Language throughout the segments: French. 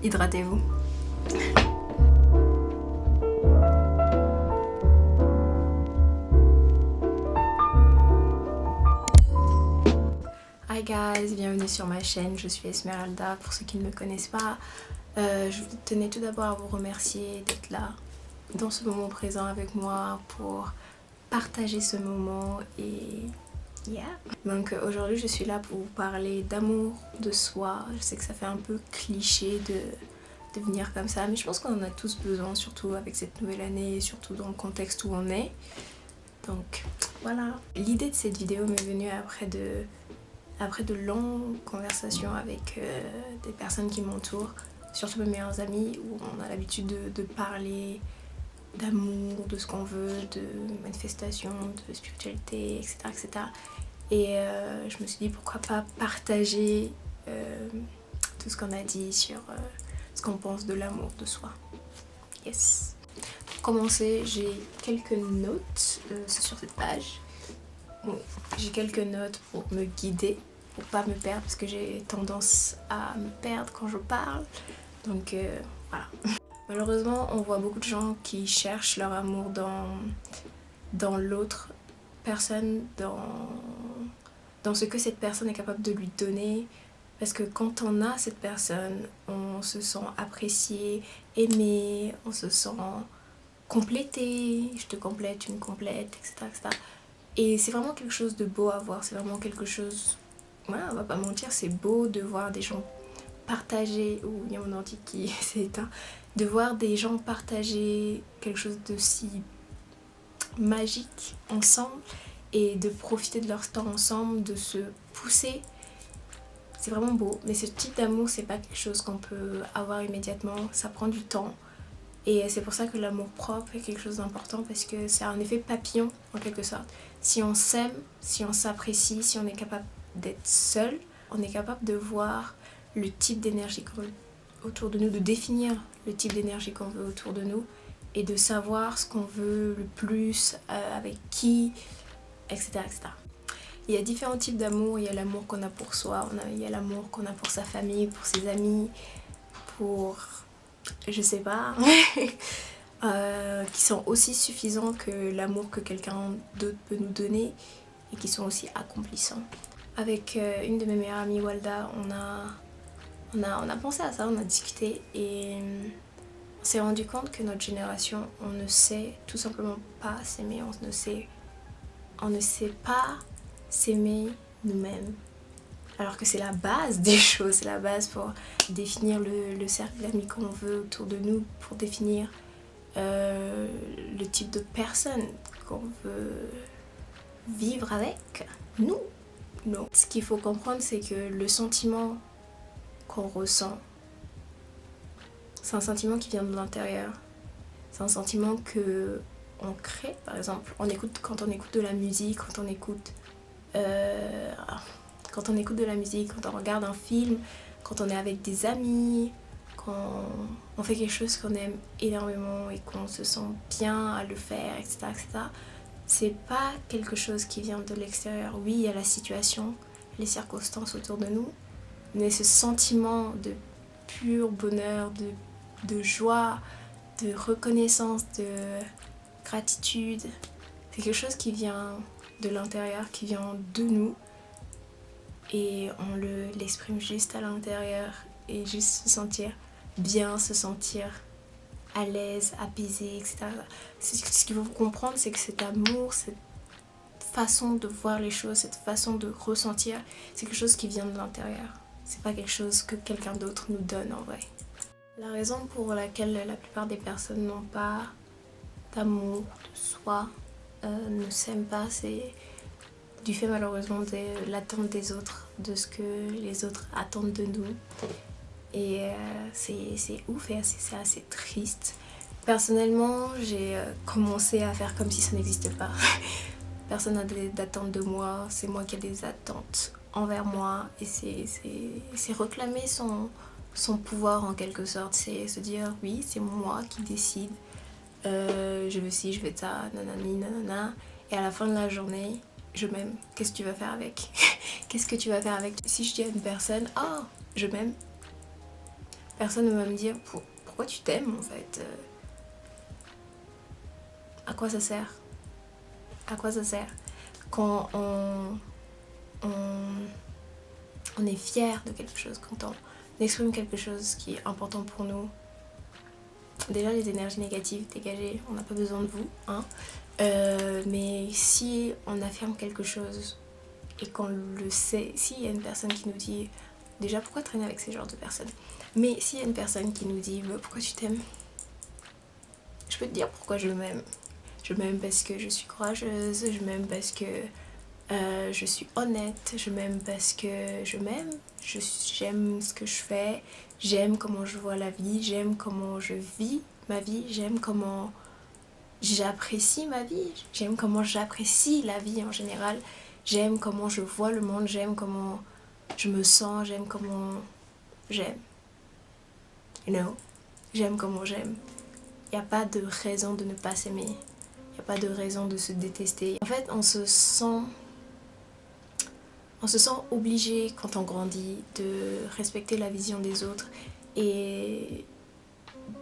hydratez-vous. Hi guys, bienvenue sur ma chaîne, je suis Esmeralda, pour ceux qui ne me connaissent pas. Je tenais tout d'abord à vous remercier d'être là, dans ce moment présent avec moi, pour partager ce moment et yeah. Donc aujourd'hui je suis là pour vous parler d'amour de soi. Je sais que ça fait un peu cliché de venir comme ça, mais je pense qu'on en a tous besoin, surtout avec cette nouvelle année, surtout dans le contexte où on est. Donc voilà. L'idée de cette vidéo m'est venue après de longues conversations avec des personnes qui m'entourent, surtout mes meilleurs amis, où on a l'habitude de parler d'amour, de ce qu'on veut, de manifestation, de spiritualité, etc. etc. Et je me suis dit pourquoi pas partager tout ce qu'on a dit sur ce qu'on pense de l'amour de soi. Yes. Pour commencer, j'ai quelques notes, c'est sur cette page. Oui, j'ai quelques notes pour me guider, pour pas me perdre, parce que j'ai tendance à me perdre quand je parle. Donc voilà. Malheureusement, on voit beaucoup de gens qui cherchent leur amour dans l'autre personne, dans ce que cette personne est capable de lui donner. Parce que quand on a cette personne, on se sent apprécié, aimé, on se sent complété, je te complète, tu me complètes, etc. etc. Et c'est vraiment quelque chose de beau à voir, c'est vraiment quelque chose, ouais, on va pas mentir, c'est beau de voir des gens partager, ou il y a mon ordi qui s'est éteint, de voir des gens partager quelque chose de si magique ensemble et de profiter de leur temps ensemble, de se pousser. C'est vraiment beau, mais ce type d'amour, c'est pas quelque chose qu'on peut avoir immédiatement, ça prend du temps. Et c'est pour ça que l'amour propre est quelque chose d'important, parce que c'est un effet papillon en quelque sorte. Si on s'aime, si on s'apprécie, si on est capable d'être seul, on est capable de voir le type d'énergie qu'on veut autour de nous, de définir le type d'énergie qu'on veut autour de nous et de savoir ce qu'on veut le plus, avec qui, etc., etc. Il y a différents types d'amour. Il y a l'amour qu'on a pour soi, il y a l'amour qu'on a pour sa famille, pour ses amis, pour... je sais pas, qui sont aussi suffisants que l'amour que quelqu'un d'autre peut nous donner et qui sont aussi accomplissants. Avec une de mes meilleures amies, Walda, on a pensé à ça, on a discuté et on s'est rendu compte que notre génération, on ne sait tout simplement pas s'aimer, on ne sait pas s'aimer nous-mêmes. Alors que c'est la base des choses, c'est la base pour définir le cercle d'amis qu'on veut autour de nous, pour définir le type de personne qu'on veut vivre avec nous. Non. Ce qu'il faut comprendre, c'est que le sentiment qu'on ressent, c'est un sentiment qui vient de l'intérieur. C'est un sentiment que on crée. Par exemple, quand on écoute de la musique, quand on écoute de la musique, quand on regarde un film, quand on est avec des amis, quand on fait quelque chose qu'on aime énormément et qu'on se sent bien à le faire, etc., etc., c'est pas quelque chose qui vient de l'extérieur. Oui, il y a la situation, les circonstances autour de nous, mais ce sentiment de pur bonheur, de joie, de reconnaissance, de gratitude, c'est quelque chose qui vient de l'intérieur, qui vient de nous, et on l'exprime juste à l'intérieur, et juste se sentir bien, se sentir à l'aise, apaisé, etc. Ce qu'il faut comprendre, c'est que cet amour, cette façon de voir les choses, cette façon de ressentir, c'est quelque chose qui vient de l'intérieur. C'est pas quelque chose que quelqu'un d'autre nous donne en vrai. La raison pour laquelle la plupart des personnes n'ont pas d'amour de soi, ne s'aiment pas, c'est du fait malheureusement de l'attente des autres, de ce que les autres attendent de nous. Et c'est ouf et c'est assez triste. Personnellement, j'ai commencé à faire comme si ça n'existait pas. Personne n'a d'attente de moi, c'est moi qui ai des attentes envers moi. Et c'est réclamer son pouvoir en quelque sorte. C'est se dire oui, c'est moi qui décide. Je veux ci, je veux ça, nanani, nanana. Et à la fin de la journée, je m'aime. Qu'est-ce que tu vas faire avec? Qu'est-ce que tu vas faire avec? Si je dis à une personne, ah, je m'aime, Personne ne va me dire pourquoi tu t'aimes en fait. À quoi ça sert? À quoi ça sert? Quand on est fier de quelque chose, quand on exprime quelque chose qui est important pour nous. Déjà les énergies négatives dégagées, on n'a pas besoin de vous, hein. Mais si on affirme quelque chose et qu'on le sait, s'il y a une personne qui nous dit, déjà pourquoi traîner avec ces genres de personnes, mais s'il y a une personne qui nous dit pourquoi tu t'aimes, je peux te dire pourquoi je m'aime. Je m'aime parce que je suis courageuse, je m'aime parce que je suis honnête, je m'aime parce que je m'aime, j'aime ce que je fais, j'aime comment je vois la vie, j'aime comment je vis ma vie, j'aime comment j'apprécie ma vie, j'aime comment j'apprécie la vie en général, j'aime comment je vois le monde, j'aime comment je me sens, j'aime comment j'aime. You know, j'aime comment j'aime. Il n'y a pas de raison de ne pas s'aimer, il n'y a pas de raison de se détester. En fait, on se sent obligé quand on grandit de respecter la vision des autres et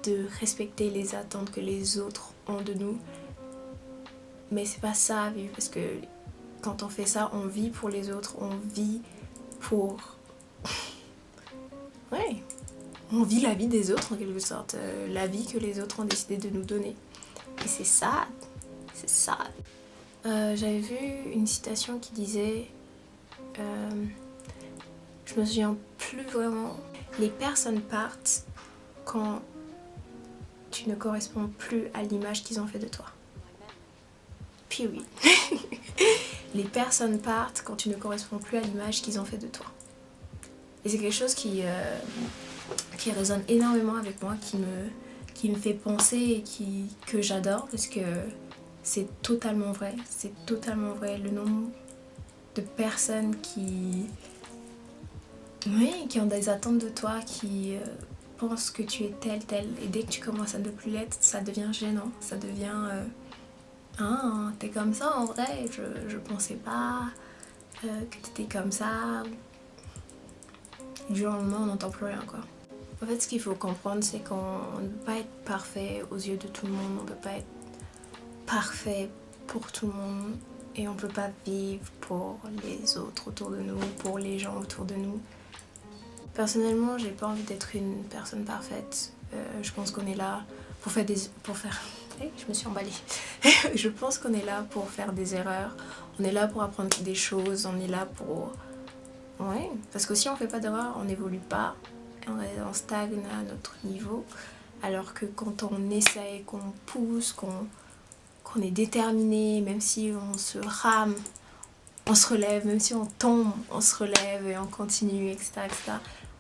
de respecter les attentes que les autres ont de nous. Mais c'est pas ça vivre, parce que quand on fait ça, on vit pour les autres, on vit pour... Ouais, on vit la vie des autres en quelque sorte, la vie que les autres ont décidé de nous donner. Et c'est sad, c'est sad. J'avais vu une citation qui disait... je me souviens plus vraiment. Les personnes partent quand tu ne corresponds plus à l'image qu'ils ont fait de toi. Period. Les personnes partent quand tu ne corresponds plus à l'image qu'ils ont fait de toi. Et c'est quelque chose qui résonne énormément avec moi, qui me fait penser et que j'adore, parce que c'est totalement vrai. C'est totalement vrai. Le nombre de personnes qui ont des attentes de toi, qui pensent que tu es tel, et dès que tu commences à ne plus l'être, ça devient gênant, ça devient ah, t'es comme ça en vrai, je pensais pas que t'étais comme ça. Du jour au lendemain, on n'entend plus rien, quoi. En fait, ce qu'il faut comprendre, c'est qu'on ne peut pas être parfait aux yeux de tout le monde, on ne peut pas être parfait pour tout le monde, et on ne peut pas vivre pour les autres autour de nous, pour les gens autour de nous. Personnellement, j'ai pas envie d'être une personne parfaite. Je pense qu'on est là pour faire je me suis emballée. Je pense qu'on est là pour faire des erreurs. On est là pour apprendre des choses. On est là pour... Ouais, parce que si on fait pas d'erreurs, on n'évolue pas. On stagne à notre niveau. Alors que quand on essaye, qu'on pousse, qu'on est déterminé, même si on se rame, on se relève, même si on tombe, on se relève et on continue, etc., etc.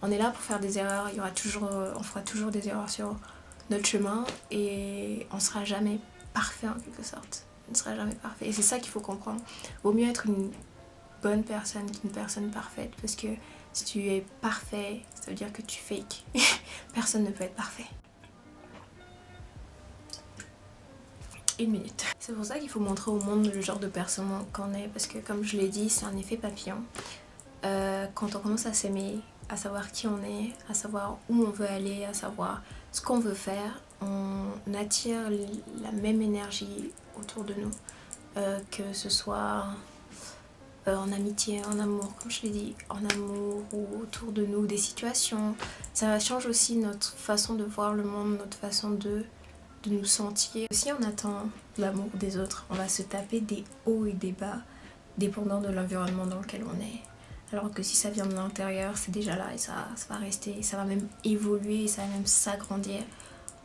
On est là pour faire des erreurs, on fera toujours des erreurs sur notre chemin et on sera jamais parfait en quelque sorte. On ne sera jamais parfait. Et c'est ça qu'il faut comprendre. Vaut mieux être une bonne personne qu'une personne parfaite, parce que si tu es parfait, ça veut dire que tu fakes. Personne ne peut être parfait. Une minute. C'est pour ça qu'il faut montrer au monde le genre de personne qu'on est, parce que comme je l'ai dit, c'est un effet papillon. Quand on commence à s'aimer, à savoir qui on est, à savoir où on veut aller, à savoir ce qu'on veut faire, on attire la même énergie autour de nous, que ce soit en amitié, en amour, comme je l'ai dit, en amour ou autour de nous, des situations. Ça change aussi notre façon de voir le monde, notre façon de nous sentir. Si on attend l'amour des autres, on va se taper des hauts et des bas, dépendant de l'environnement dans lequel on est. Alors que si ça vient de l'intérieur, c'est déjà là et ça va rester, ça va même évoluer, ça va même s'agrandir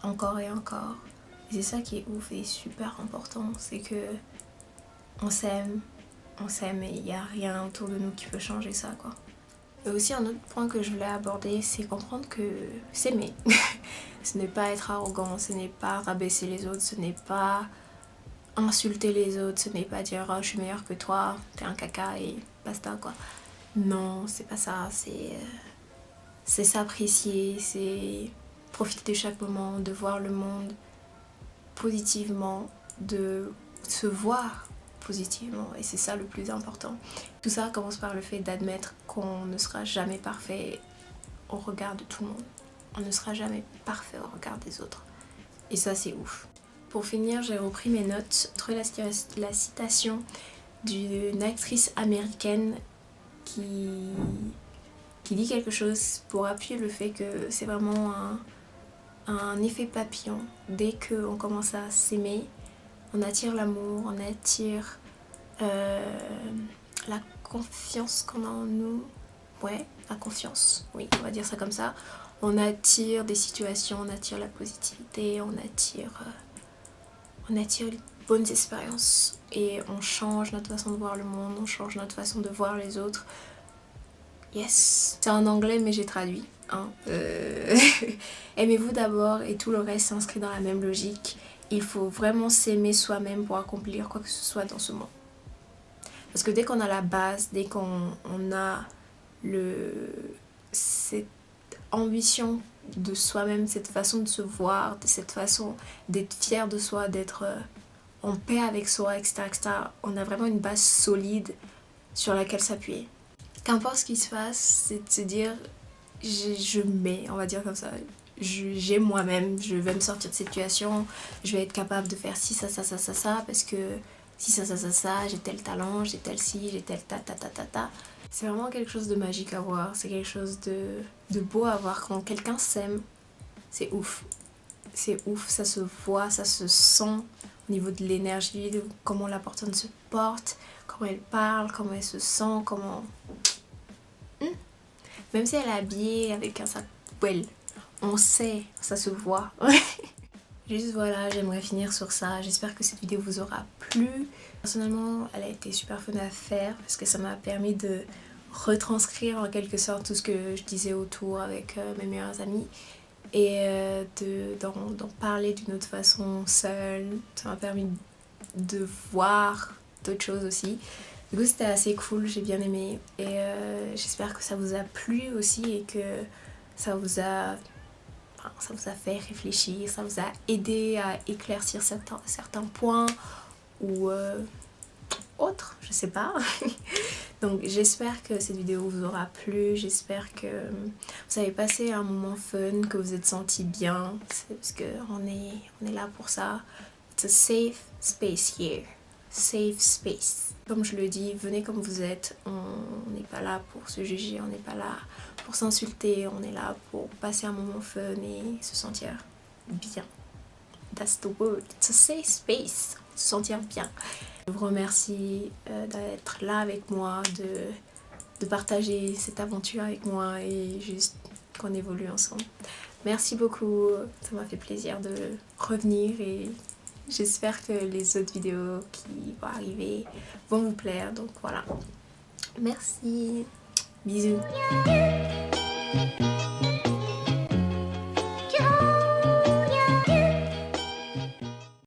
encore et encore. Et c'est ça qui est ouf et super important, c'est que on s'aime et il n'y a rien autour de nous qui peut changer ça, quoi. Et aussi un autre point que je voulais aborder, c'est comprendre que s'aimer, ce n'est pas être arrogant, ce n'est pas rabaisser les autres, ce n'est pas insulter les autres, ce n'est pas dire oh, je suis meilleure que toi, t'es un caca et basta, quoi. Non, c'est pas ça, c'est s'apprécier, c'est profiter de chaque moment, de voir le monde positivement, de se voir positivement, et c'est ça le plus important. Tout ça commence par le fait d'admettre qu'on ne sera jamais parfait au regard de tout le monde. on ne sera jamais parfait au regard des autres. Et ça, c'est ouf. Pour finir, j'ai repris mes notes entre la citation d'une actrice américaine qui dit quelque chose pour appuyer le fait que c'est vraiment un effet papillon. Dès qu'on commence à s'aimer, on attire l'amour, on attire la confiance qu'on a en nous. Ouais, la confiance, oui, on va dire ça comme ça. On attire des situations, on attire la positivité, on attire les bonnes expériences. Et on change notre façon de voir le monde, on change notre façon de voir les autres. Yes. C'est en anglais mais j'ai traduit. Hein. Aimez-vous d'abord et tout le reste s'inscrit dans la même logique. Il faut vraiment s'aimer soi-même pour accomplir quoi que ce soit dans ce monde. Parce que dès qu'on a la base, dès qu'on a cette ambition de soi-même, cette façon de se voir, cette façon d'être fier de soi, d'être en paix avec soi, etc., etc., on a vraiment une base solide sur laquelle s'appuyer. Qu'importe ce qui se passe, c'est de se dire je mets, on va dire comme ça, j'ai moi-même, je vais me sortir de cette situation, je vais être capable de faire ci, ça, parce que si ça, j'ai tel talent, j'ai tel ci, j'ai tel ta. C'est vraiment quelque chose de magique à voir, c'est quelque chose de beau à voir quand quelqu'un s'aime, c'est ouf. C'est ouf, ça se voit, ça se sent au niveau de l'énergie, de comment la personne se porte, comment elle parle, comment elle se sent, comment... Même si elle est habillée avec un sac poêle, on sait, ça se voit. Juste voilà, j'aimerais finir sur ça. J'espère que cette vidéo vous aura plu. Personnellement, elle a été super fun à faire parce que ça m'a permis de retranscrire en quelque sorte tout ce que je disais autour avec mes meilleurs amis et d'en parler d'une autre façon seule. Ça m'a permis de voir d'autres choses aussi. Du coup c'était assez cool, j'ai bien aimé et j'espère que ça vous a plu aussi et que ça vous a fait réfléchir, ça vous a aidé à éclaircir certains points ou autres, je sais pas. Donc j'espère que cette vidéo vous aura plu, j'espère que vous avez passé un moment fun, que vous êtes senti bien, parce qu'on est là pour ça. It's a safe space here. Safe space. Comme je le dis, venez comme vous êtes, on n'est pas là pour se juger, on n'est pas là pour s'insulter, on est là pour passer un moment fun et se sentir bien. That's the word, it's a safe space, se sentir bien. Je vous remercie d'être là avec moi, de partager cette aventure avec moi et juste qu'on évolue ensemble. Merci beaucoup, ça m'a fait plaisir de revenir et j'espère que les autres vidéos qui vont arriver vont vous plaire. Donc voilà. Merci. Bisous.